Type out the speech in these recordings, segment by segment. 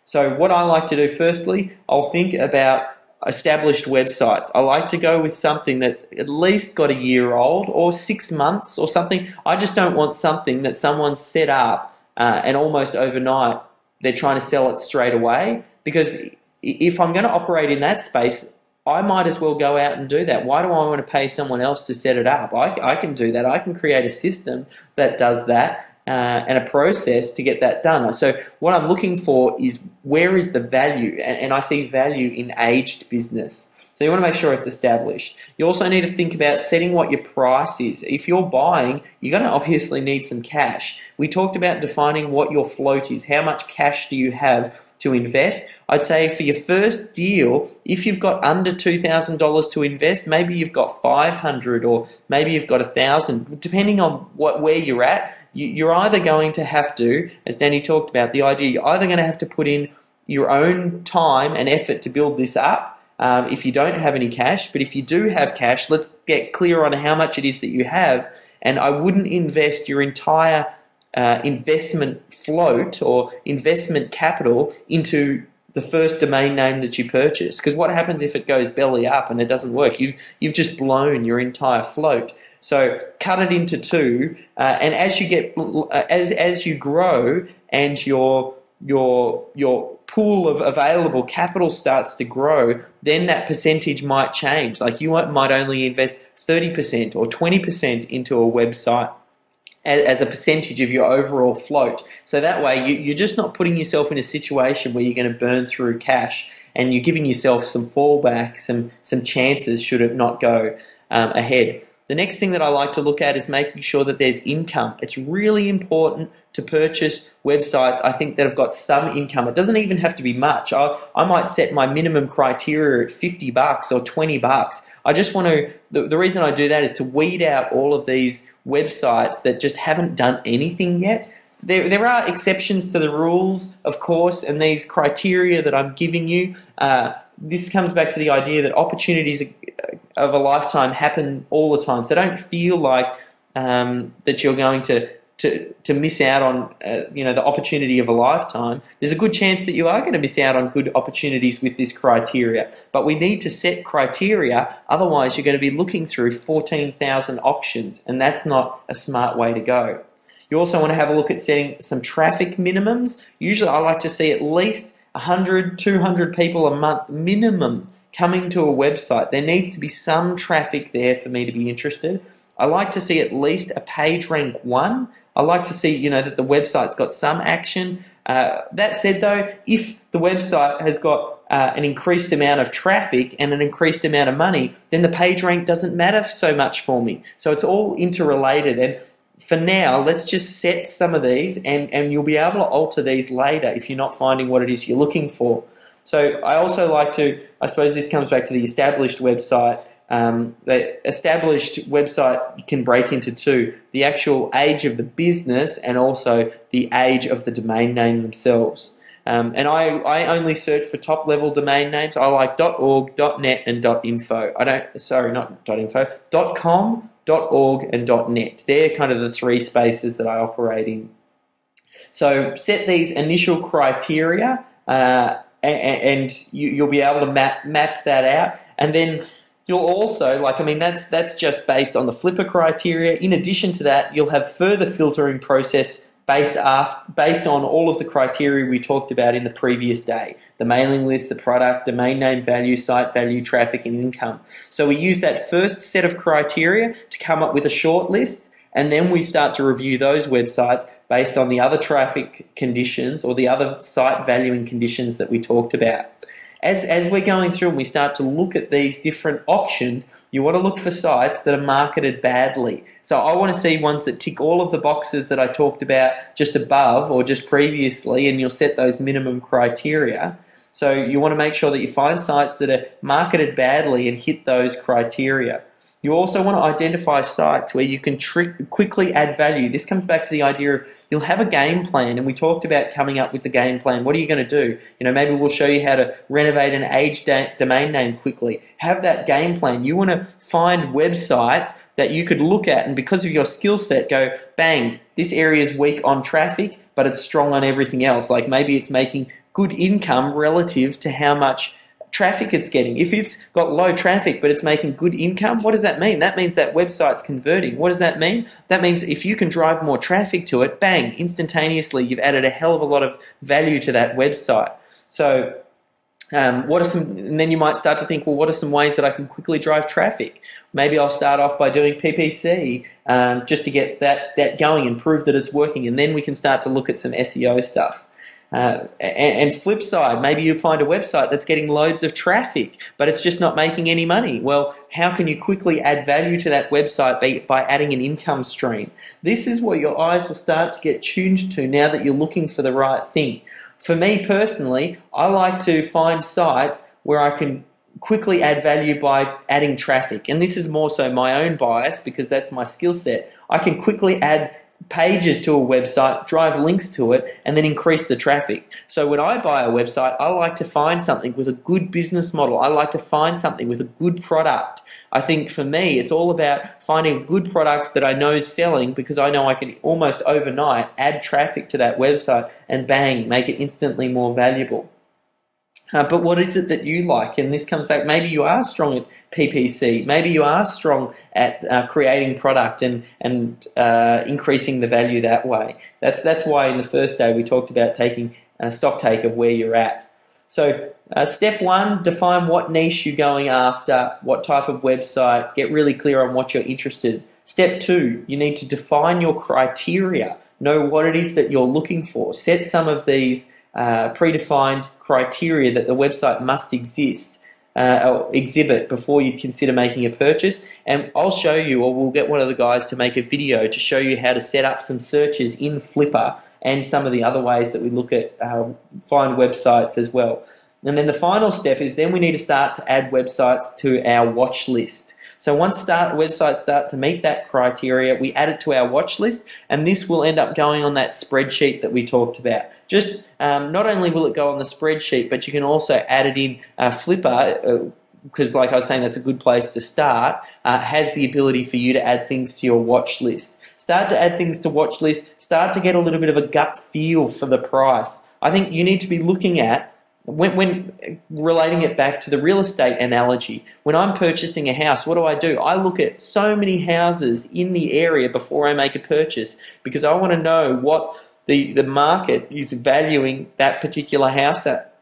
So what I like to do firstly, I'll think about established websites. I like to go with something that's at least got a year old or 6 months or something. I just don't want something that someone's set up and almost overnight they're trying to sell it straight away, because if I'm going to operate in that space, I might as well go out and do that. Why do I want to pay someone else to set it up? I can do that. I can create a system that does that and a process to get that done. So what I'm looking for is, where is the value? And I see value in aged business. So you want to make sure it's established. You also need to think about setting what your price is. If you're buying, you're going to obviously need some cash. We talked about defining what your float is. How much cash do you have to invest? I'd say for your first deal, if you've got under $2,000 to invest, maybe you've got $500 or maybe you've got $1,000, depending on where you're at. You're either going to have to, as Danny talked about, the idea, you're either going to have to put in your own time and effort to build this up, if you don't have any cash. But if you do have cash, let's get clear on how much it is that you have. And I wouldn't invest your entire investment float or investment capital into the first domain name that you purchase, because what happens if it goes belly up and it doesn't work? You've just blown your entire float. So cut it into two, and as you get as you grow and your pool of available capital starts to grow, then that percentage might change. Like you might only invest 30% or 20% into a website as a percentage of your overall float. So that way you're just not putting yourself in a situation where you're going to burn through cash, and you're giving yourself some fallback, some chances should it not go ahead. The next thing that I like to look at is making sure that there's income. It's really important to purchase websites, I think, that have got some income. It doesn't even have to be much. I might set my minimum criteria at $50 or $20. I just want to, the reason I do that is to weed out all of these websites that just haven't done anything yet. There are exceptions to the rules, of course, and these criteria that I'm giving you, this comes back to the idea that opportunities of a lifetime happen all the time. So don't feel like that you're going to miss out on the opportunity of a lifetime. There's a good chance that you are going to miss out on good opportunities with this criteria. But we need to set criteria, otherwise you're going to be looking through 14,000 auctions, and that's not a smart way to go. You also want to have a look at setting some traffic minimums. Usually I like to see at least 100, 200 people a month minimum coming to a website. There needs to be some traffic there for me to be interested. I like to see at least a page rank 1. I like to see, that the website's got some action. That said though, if the website has got an increased amount of traffic and an increased amount of money, then the page rank doesn't matter so much for me. So it's all interrelated, and for now, let's just set some of these, and you'll be able to alter these later if you're not finding what it is you're looking for. So I also like to, I suppose this comes back to the established website. The established website can break into two: the actual age of the business and also the age of the domain name themselves. And I only search for top-level domain names. I like .org, .net, and .info. .com, .org, and .net. They're kind of the three spaces that I operate in. So set these initial criteria, and you'll be able to map that out, and then you'll also, that's just based on the flipper criteria. In addition to that, you'll have further filtering process based on all of the criteria we talked about in the previous day: the mailing list, the product, domain name value, site value, traffic, and income. So we use that first set of criteria to come up with a short list, and then we start to review those websites based on the other traffic conditions or the other site valuing conditions that we talked about. As we're going through and we start to look at these different auctions, you want to look for sites that are marketed badly. So I want to see ones that tick all of the boxes that I talked about just above or just previously, and you'll set those minimum criteria. So you want to make sure that you find sites that are marketed badly and hit those criteria. You also want to identify sites where you can quickly add value. This comes back to the idea of you'll have a game plan, and we talked about coming up with the game plan. What are you going to do? Maybe we'll show you how to renovate an aged domain name quickly. Have that game plan. You want to find websites that you could look at, and because of your skill set, go, bang, this area is weak on traffic, but it's strong on everything else. Like maybe it's making good income relative to how much traffic it's getting. If it's got low traffic but it's making good income, what does that mean? That means that website's converting. What does that mean? That means if you can drive more traffic to it, bang, instantaneously you've added a hell of a lot of value to that website. So what are some, and then you might start to think, well, what are some ways that I can quickly drive traffic? Maybe I'll start off by doing PPC just to get that going and prove that it's working, and then we can start to look at some SEO stuff. And flip side, maybe you find a website that's getting loads of traffic, but it's just not making any money. Well, how can you quickly add value to that website by adding an income stream? This is what your eyes will start to get tuned to now that you're looking for the right thing. For me personally, I like to find sites where I can quickly add value by adding traffic. And this is more so my own bias because that's my skill set. I can quickly add pages to a website, drive links to it, and then increase the traffic. So when I buy a website, I like to find something with a good business model. I like to find something with a good product. I think for me, it's all about finding a good product that I know is selling, because I know I can almost overnight add traffic to that website and bang, make it instantly more valuable. But what is it that you like? And this comes back, maybe you are strong at PPC, maybe you are strong at creating product and increasing the value that way. That's why in the first day we talked about taking a stock take of where you're at. So step one, define what niche you're going after, what type of website, get really clear on what you're interested in. Step two, you need to define your criteria, know what it is that you're looking for, set some of these predefined criteria that the website must or exhibit before you consider making a purchase. And I'll show you, or we'll get one of the guys to make a video to show you how to set up some searches in Flipper and some of the other ways that we look at find websites as well. And then the final step is then we need to start to add websites to our watch list. So once websites start to meet that criteria, we add it to our watch list, and this will end up going on that spreadsheet that we talked about. Just not only will it go on the spreadsheet, but you can also add it in Flipper, because like I was saying, that's a good place to start, has the ability for you to add things to your watch list. Start to add things to watch list, start to get a little bit of a gut feel for the price. I think you need to be looking at, when relating it back to the real estate analogy, when I'm purchasing a house, what do? I look at so many houses in the area before I make a purchase, because I want to know what the market is valuing that particular house at.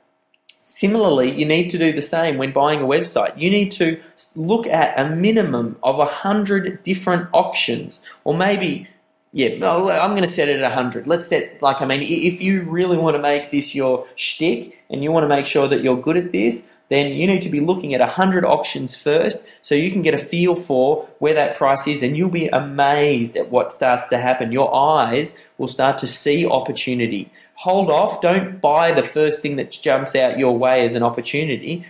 Similarly, you need to do the same when buying a website. You need to look at a minimum of 100 different auctions, or maybe, yeah, I'm going to set it at 100. Let's set, if you really want to make this your shtick and you want to make sure that you're good at this, then you need to be looking at 100 auctions first so you can get a feel for where that price is, and you'll be amazed at what starts to happen. Your eyes will start to see opportunity. Hold off. Don't buy the first thing that jumps out your way as an opportunity.